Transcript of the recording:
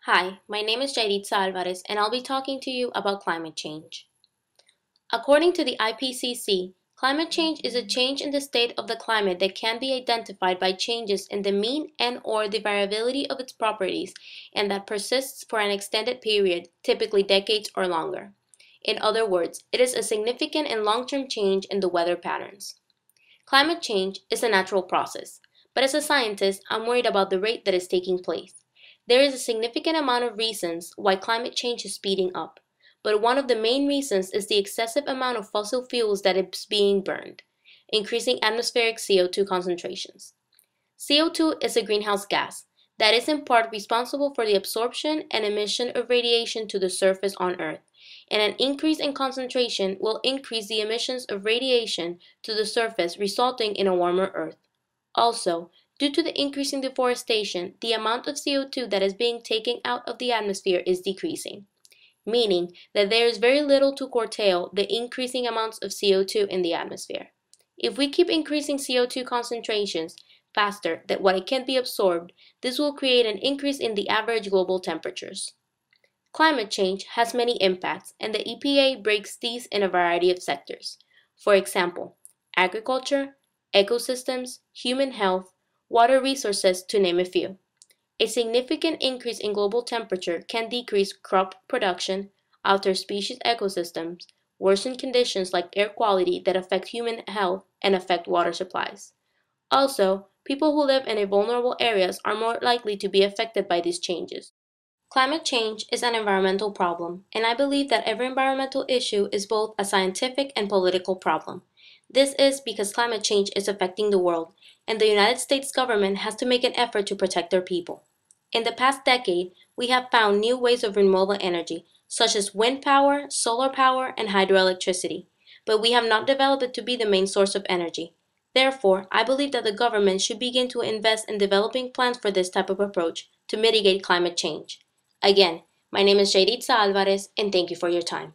Hi, my name is Yahiritza Alvarez, and I'll be talking to you about climate change. According to the IPCC, climate change is a change in the state of the climate that can be identified by changes in the mean and/or the variability of its properties, and that persists for an extended period, typically decades or longer. In other words, it is a significant and long-term change in the weather patterns. Climate change is a natural process, but as a scientist, I'm worried about the rate that is taking place. There is a significant amount of reasons why climate change is speeding up, but one of the main reasons is the excessive amount of fossil fuels that is being burned, increasing atmospheric CO2 concentrations. CO2 is a greenhouse gas that is in part responsible for the absorption and emission of radiation to the surface on Earth, and an increase in concentration will increase the emissions of radiation to the surface, resulting in a warmer Earth. Also, due to the increasing deforestation, the amount of CO2 that is being taken out of the atmosphere is decreasing, meaning that there is very little to curtail the increasing amounts of CO2 in the atmosphere. If we keep increasing CO2 concentrations faster than what it can be absorbed, this will create an increase in the average global temperatures. Climate change has many impacts, and the EPA breaks these in a variety of sectors. For example, agriculture, ecosystems, human health, water resources, to name a few. A significant increase in global temperature can decrease crop production, alter species ecosystems, worsen conditions like air quality that affect human health, and affect water supplies. Also, people who live in vulnerable areas are more likely to be affected by these changes. Climate change is an environmental problem, and I believe that every environmental issue is both a scientific and political problem. This is because climate change is affecting the world, and the United States government has to make an effort to protect their people. In the past decade, we have found new ways of renewable energy, such as wind power, solar power, and hydroelectricity, but we have not developed it to be the main source of energy. Therefore, I believe that the government should begin to invest in developing plans for this type of approach to mitigate climate change. Again, my name is Yahiritza Alvarez, and thank you for your time.